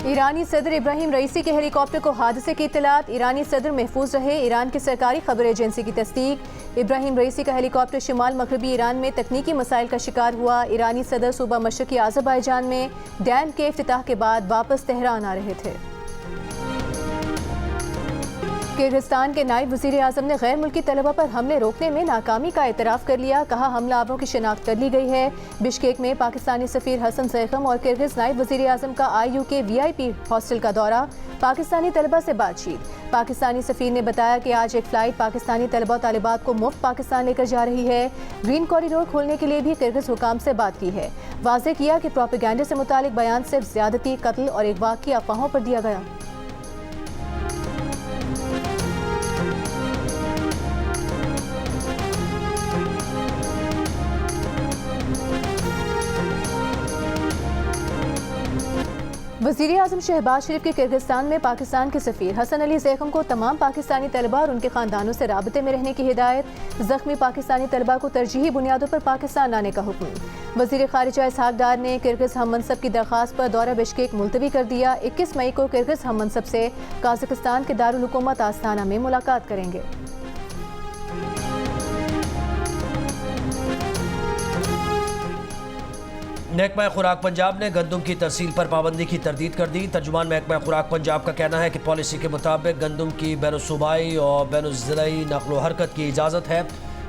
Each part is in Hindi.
ईरानी सदर इब्राहिम रईसी के हेलीकॉप्टर को हादसे की इत्तलात। ईरानी सदर महफूज रहे, ईरान की सरकारी खबर एजेंसी की तस्दीक। इब्राहिम रईसी का हेलीकॉप्टर शिमाल मगरबी ईरान में तकनीकी मसाइल का शिकार हुआ। ईरानी सदर सूबा मशरकी आज़रबाईजान में डैम के इफ्तिताह के बाद वापस तेहरान आ रहे थे। किर्गिस्तान के नायब वज़ीर आज़म ने गैर मुल्की तलबा पर हमले रोकने में नाकामी का एतराफ़ कर लिया। कहा, हमलावरों की शिनाख्त कर ली गई है। बिश्केक में पाकिस्तानी सफ़ीर हसन ज़ैगम और किर्गिज़ नायब वज़ीर आज़म का IUK VIP हॉस्टल का दौरा, पाकिस्तानी तलबा से बातचीत। पाकिस्तानी सफ़ीर ने बताया कि आज एक फ़्लाइट पाकिस्तानी तलबा और तालिबात को मुफ्त पाकिस्तान लेकर जा रही है। ग्रीन कॉरिडोर खोलने के लिए भी किर्गिज़ हुकाम से बात की है। वाज़ेह किया कि प्रोपेगेंडा से मुतालिक बयान सिर्फ ज़्यादती, कत्ल और अगवा की अफवाहों पर दिया गया। वज़ीर आज़म शहबाज शरीफ के किर्गिस्तान में पाकिस्तान के सफ़ीर हसन अली ज़ैगम को तमाम पाकिस्तानी तलबा और उनके ख़ानदानों से राबते में रहने की हिदायत। ज़ख्मी पाकिस्तानी तलबा को तरजीही बुनियादों पर पाकिस्तान लाने का हुक्म। वज़ीर ख़ारिजा इसहाक डार ने किर्गिज़ हम मनसब की दरख्वास्त पर दौरा बिश्केक मुलतवी कर दिया। 21 मई को किर्गिज़ हम मनसब से काज़ाकिस्तान के दारुल हुकूमत आस्ताना में मुलाकात करेंगे। महकमा खुराक पंजाब ने गंदम की तरसील पर पाबंदी की तरदीद कर दी। तर्जुमान महकमा खुराक पंजाब का कहना है कि पॉलिसी के मुताबिक गंदम की बैनुसूबाई और बैनुज़िलाई नक़्ल हरकत की इजाज़त है।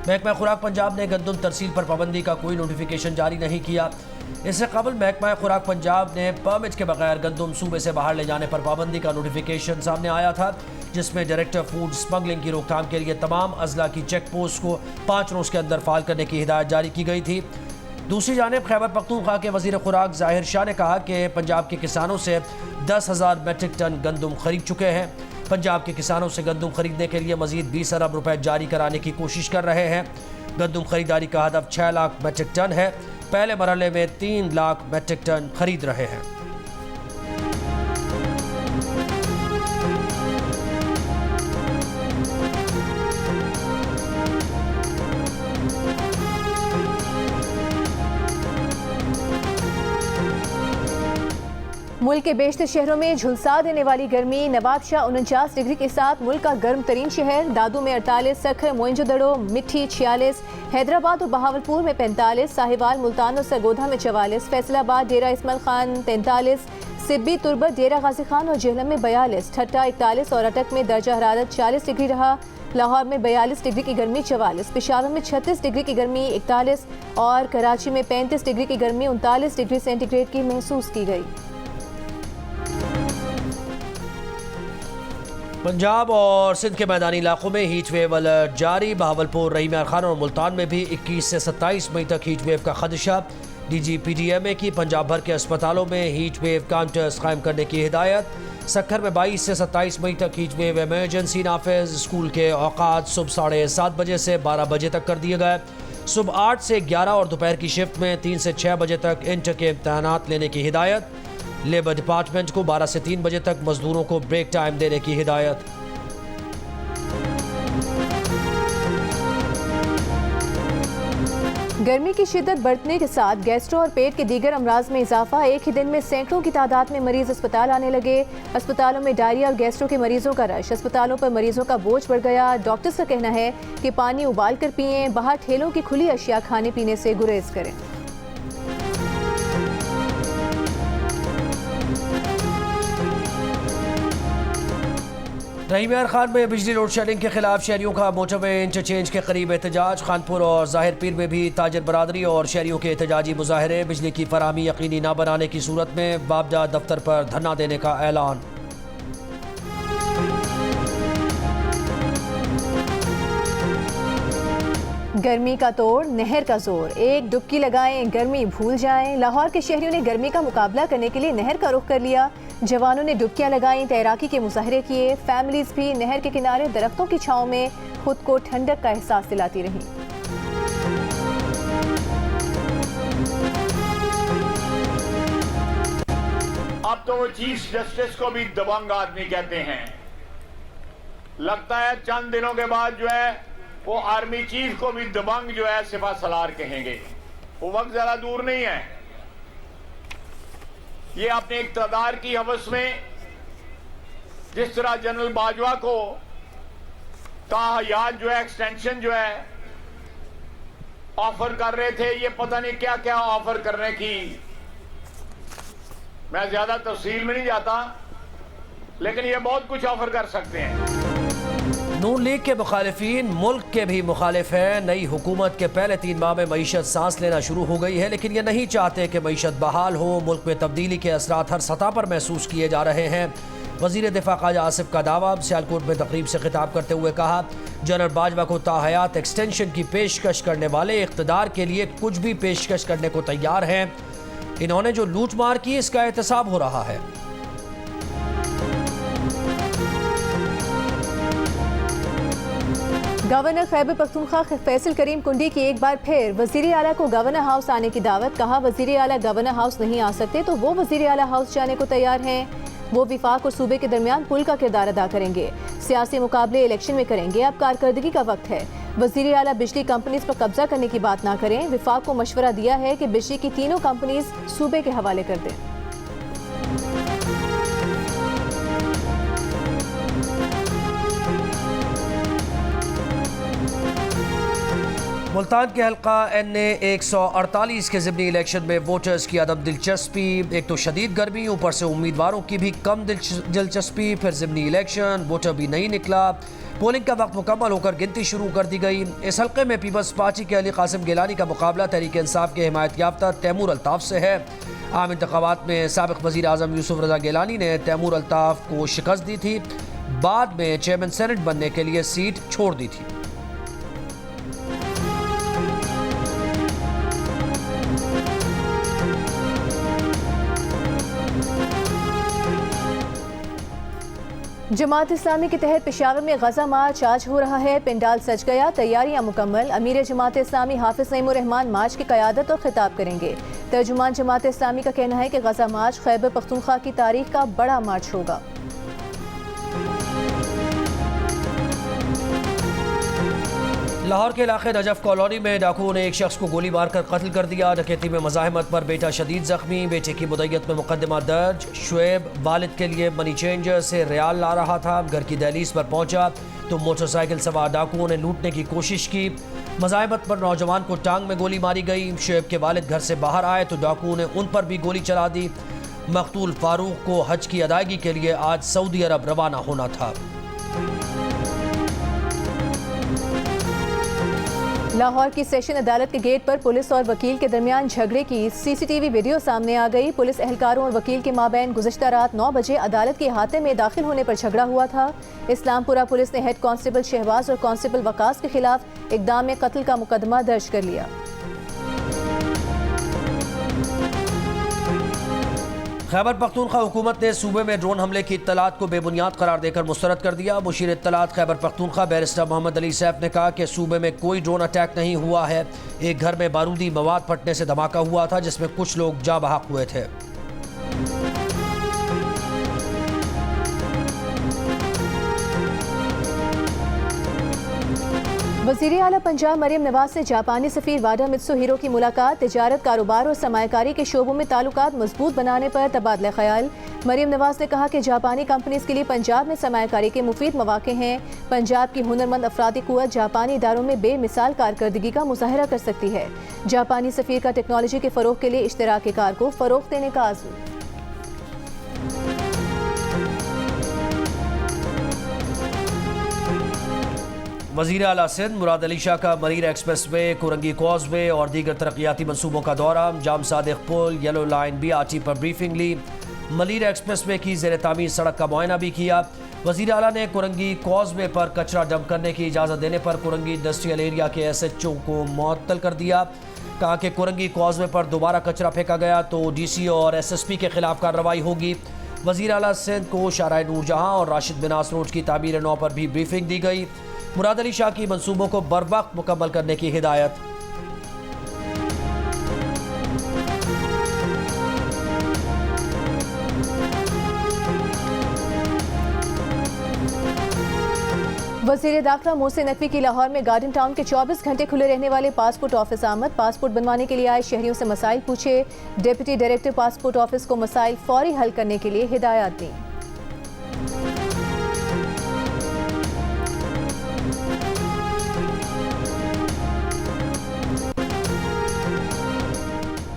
महकमा खुराक पंजाब ने गंदम तरसील पर पाबंदी का कोई नोटिफिकेशन जारी नहीं किया। इससे कबल महकमा खुराक पंजाब ने परमिट के बगैर गंदम सूबे से बाहर ले जाने पर पाबंदी का नोटिफिकेशन सामने आया था, जिसमें डायरेक्टर फूड स्मगलिंग की रोकथाम के लिए तमाम अजला की चेक पोस्ट को 5 रोज़ के अंदर फाल करने की हिदायत जारी की गई थी। दूसरी जानिब खैबर पख्तूनख्वा के वज़ीर खुराक ज़ाहिर शाह ने कहा कि पंजाब के किसानों से 10,000 मेट्रिक टन गंदम खरीद चुके हैं। पंजाब के किसानों से गंदम खरीदने के लिए मज़ीद 20 अरब रुपए जारी कराने की कोशिश कर रहे हैं। गंदम खरीदारी का हदफ 6 लाख मेट्रिक टन है। पहले मरहले में 3 लाख मेट्रिक टन खरीद रहे हैं। मुल्क के बेशतर शहरों में झुलसा देने वाली गर्मी। नवाबशाह 49 डिग्री के साथ मुल्क का गर्म तरीन शहर। दादू में 48, सखर, मोइंजोदड़ो, मिठी 46, हैदराबाद और बहावलपुर में 45, साहिवाल, मुल्तान और सरगोधा में 44, फैसलाबाद, डेरा इस्माइल खान 43, सिब्बी, तुर्बत, डेरा गाजी खान और जेहलम में 42, ठट्टा 41 और अटक में दर्जा हरारत 40 डिग्री रहा। लाहौर में 42 डिग्री की गर्मी 44, पेशावर में 36 डिग्री की गर्मी 41 और कराची में 35 डिग्री की गर्मी 39 डिग्री सेंटीग्रेड की महसूस की गई। पंजाब और सिंध के मैदानी इलाकों में हीट वेव अलर्ट जारी। बहावलपुर, रहीम यार खान और मुल्तान में भी 21 से 27 मई तक हीट वेव का खदशा। DGPDMA की पंजाब भर के अस्पतालों में हीट वेव काउंटर्स कायम करने की हिदायत। सक्खर में 22 से 27 मई तक हीट वेव एमरजेंसी नाफिज। स्कूल के औकात सुबह 7:30 बजे से 12 बजे तक कर दिए गए। सुबह 8 से 11 और दोपहर की शिफ्ट में 3 से 6 बजे तक इंटर के इम्तहानात लेने की हिदायत। लेबर डिपार्टमेंट को 12 से 3 बजे तक मजदूरों को ब्रेक टाइम देने की हिदायत। गर्मी की शिद्दत बढ़ने के साथ गैस्ट्रो और पेट के दीगर अमराज में इजाफा। एक ही दिन में सैकड़ों की तादाद में मरीज अस्पताल आने लगे। अस्पतालों में डायरिया और गैस्ट्रो के मरीजों का रश। अस्पतालों पर मरीजों का बोझ बढ़ गया। डॉक्टर्स का कहना है कि पानी उबाल कर पिएं, बाहर ठेलों की खुली अशिया खाने पीने से गुरेज करें। रहीम यार खान में बिजली लोड शेडिंग के खिलाफ शहरियों का मोटरवे इंटरचेंज के करीब एहतजाज। खानपुर और ज़ाहिर पीर में भी ताजर बरादरी और शहरियों के एहतजाजी मुजाहरे। बिजली की फराहमी यकीनी न बनाने की सूरत में बाबजा दफ्तर पर धरना देने का ऐलान। गर्मी का तोड़, नहर का जोर। एक डुबकी लगाएं, गर्मी भूल जाएं। लाहौर के शहरियों ने गर्मी का मुकाबला करने के लिए नहर का रुख कर लिया। जवानों ने डुबकियां लगाई, तैराकी के मुजाहरे किए। फैमिलीज भी नहर के किनारे दरख्तों की छांव में खुद को ठंडक का एहसास दिलाती रही। अब तो वो चीफ जस्टिस को भी दबंग आदमी कहते हैं। लगता है चंद दिनों के बाद जो है वो आर्मी चीफ को भी दबंग जो है सिपा सलार कहेंगे। वो वक्त ज्यादा दूर नहीं है। ये अपने इक़्तिदार की हवस में जिस तरह जनरल बाजवा को ताहयात जो है एक्सटेंशन जो है ऑफर कर रहे थे, ये पता नहीं क्या क्या ऑफर करने की, मैं ज्यादा तफसील में नहीं जाता, लेकिन ये बहुत कुछ ऑफर कर सकते हैं। नून लीग के मुखालिफिन मुल्क के भी मुखालिफ हैं। नई हुकूमत के पहले 3 माह में मईशत सांस लेना शुरू हो गई है, लेकिन ये नहीं चाहते कि मईशत बहाल हो। मुल्क में तब्दीली के असरात हर सतह पर महसूस किए जा रहे हैं। वज़ीर दिफा ख्वाजा आसिफ का दावा। सियालकोट में तकरीब से खिताब करते हुए कहा, जनरल बाजवा को ताहयात एक्सटेंशन की पेशकश करने वाले इक़्तिदार के लिए कुछ भी पेशकश करने को तैयार हैं। इन्होंने जो लूट मार की, इसका एहतसाब हो रहा है। गवर्नर खैबर पख्तूनख्वा फैसल करीम कुंडी की एक बार फिर वजीर आला को गवर्नर हाउस आने की दावत। कहा, वजीर आला गवर्नर हाउस नहीं आ सकते तो वो वजीर आला हाउस जाने को तैयार हैं। वो विफाक और सूबे के दरमियान पुल का किरदार अदा करेंगे। सियासी मुकाबले इलेक्शन में करेंगे, अब कारकर्दगी का वक्त है। वजीर आला बिजली कंपनीज पर कब्जा करने की बात ना करें। विफाक को मशवरा दिया है कि बिजली की तीनों कंपनीज सूबे के हवाले कर दें। मुल्तान के हल्का NA 148 के ज़िमनी इलेक्शन में वोटर्स की अदम दिलचस्पी। एक तो शदीद गर्मी, ऊपर से उम्मीदवारों की भी कम दिलचस्पी। फिर ज़िमनी इलेक्शन, वोटर भी नहीं निकला। पोलिंग का वक्त मुकम्मल होकर गिनती शुरू कर दी गई। इस हल्के में पीपल्स पार्टी के अली कासिम गिलानी का मुकाबला तहरीक इंसाफ के हिमायत याफ्ता तैमूर अल्ताफ़ से है। आम इंतखाबात में साबिक़ वज़ीर आज़म यूसुफ रज़ा गिलानी ने तैमूर अल्ताफ़ को शिकस्त दी थी। बाद में चेयरमैन सेनेट बनने के लिए सीट छोड़ दी थी। जमात इस्लामी के तहत पेशावर में गजा मार्च आज हो रहा है। पिंडाल सज गया, तैयारियां मुकम्मल। अमीर जमात इस्लामी हाफिज नईमुर रहमान मार्च की क़यादत और खिताब करेंगे। तर्जुमान जमात इस्लामी का कहना है कि गजा मार्च खैबर पख्तूनख्वा की तारीख का बड़ा मार्च होगा। लाहौर के इलाके नजफ कॉलोनी में डाकुओं ने एक शख्स को गोली मारकर कत्ल कर दिया। डकैती में मज़ाहमत पर बेटा शदीद जख्मी। बेटे की मुद्दत में मुकदमा दर्ज। शुएब वालिद के लिए मनी चेंजर से रियाल ला रहा था। घर की दहलीज पर पहुंचा तो मोटरसाइकिल सवार डाकुओं ने लूटने की कोशिश की। मज़ाहमत पर नौजवान को टांग में गोली मारी गई। शुएब के वालिद घर से बाहर आए तो डाकुओं ने उन पर भी गोली चला दी। मकतूल फारूक को हज की अदायगी के लिए आज सऊदी अरब रवाना होना था। लाहौर की सेशन अदालत के गेट पर पुलिस और वकील के दरमियान झगड़े की CCTV वीडियो सामने आ गई। पुलिस एहलकारों और वकील के माबैन गुज़िश्ता रात 9 बजे अदालत के अहाते में दाखिल होने पर झगड़ा हुआ था। इस्लामपुरा पुलिस ने हेड कांस्टेबल शहबाज और कांस्टेबल वकास के खिलाफ इक़दाम में कत्ल का मुकदमा दर्ज कर लिया। खैबर पख्तूनख्वा हुकूमत ने सूबे में ड्रोन हमले की इत्तलात को बेबुनियाद करार देकर मुस्तरद कर दिया। मुशीर इत्तलात खैबर पख्तूनख्वा बैरिस्टर मोहम्मद अली सैफ ने कहा कि सूबे में कोई ड्रोन अटैक नहीं हुआ है। एक घर में बारूदी मवाद फटने से धमाका हुआ था जिसमें कुछ लोग जाँ बहक हुए थे। वज़ीर आला पंजाब मरियम नवाज से जापानी सफ़ीर वाडा मित्सुहिरो की मुलाकात। तिजारत, कारोबार और सरमायाकारी के शोबों में ताल्लुकात मजबूत बनाने पर तबादला ख्याल। मरियम नवाज ने कहा कि जापानी कंपनीज के लिए पंजाब में सरमायाकारी के मुफीद मौके हैं। पंजाब की हुनरमंद अफरादी कुव्वत जापानी इदारों में बेमिसाल कारकर्दगी का मुजाहरा कर सकती है। जापानी सफ़ीर का टेक्नोलॉजी के फ़रोग के लिए इश्तराकी कार को फ़रोग़ देने का आज़ू। वज़ीर आला सिंध मुराद अली शाह का मरीर एक्सप्रेस वे, कुरंगी कॉजवे और दीगर तरक्याती मनसूबों का दौरा। जाम सादिक पुल, येलो लाइन BRT पर ब्रीफिंग ली। मरीर एक्सप्रेस वे की ज़ेर तामीर सड़क का मुआयना भी किया। वज़ीर आला ने कुरंगी कॉजवे पर कचरा डंप करने की इजाज़त देने पर कुरंगी इंडस्ट्रियल एरिया के SHO को मुअत्तल कर दिया। कहा कि कुरंगी कॉजवे पर दोबारा कचरा फेंका गया तो DC और SSP के खिलाफ कार्रवाई होगी। वज़ीर आला सिंध को शाहराह नूरजहां और राशिद बिनास रोड की तामीर नौ पर भी ब्रीफिंग दी गई। मुराद अली शाह की मंसूबों को बरवक्त मुकम्मल करने की हिदायत। वजीर दाखिला मोहसिन नकवी की लाहौर में गार्डन टाउन के 24 घंटे खुले रहने वाले पासपोर्ट ऑफिस आमद। पासपोर्ट बनवाने के लिए आए शहरियों से मसाइल पूछे। डिप्टी डायरेक्टर पासपोर्ट ऑफिस को मसाइल फौरी हल करने के लिए हिदायत दी।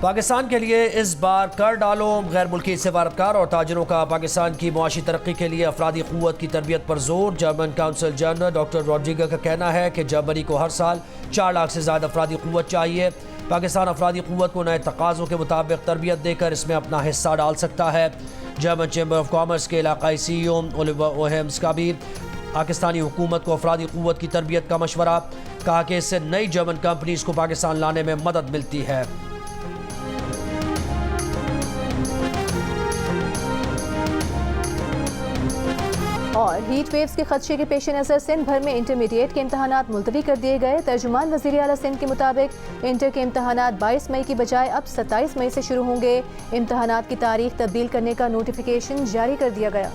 पाकिस्तान के लिए इस बार कर डालो। गैर मुल्की सफारतकार और ताजरों का पाकिस्तान की मुआशी तरक्की के लिए अफरादी क़ुव्वत की तरबियत पर जोर। जर्मन काउंसिल जनरल डॉक्टर रॉड्रिगर का कहना है कि जर्मनी को हर साल 4 लाख से ज़्यादा अफरादी क़ुव्वत चाहिए। पाकिस्तान अफरादी क़ुव्वत को नए तकाज़ों के मुताबिक तरबियत देकर इसमें अपना हिस्सा डाल सकता है। जर्मन चैम्बर ऑफ कॉमर्स के इलाकाई CEO ओलिवर ओहेम्स का भी पाकिस्तानी हुकूमत को अफरादी क़ुव्वत की तरबियत का मशवरा। कहा कि इससे नई जर्मन कंपनीज़ को पाकिस्तान लाने में मदद मिलती है। और हीट वेव्स के खदशे के पेश नज़र सिंध भर में इंटरमीडिएट के इम्तहानात मुलतवी कर दिए गए। तर्जुमान वज़ीर आला सिंध के मुताबिक इंटर के इम्तहानात 22 मई की बजाय अब 27 मई से शुरू होंगे। इम्तहानात की तारीख तब्दील करने का नोटिफिकेशन जारी कर दिया गया।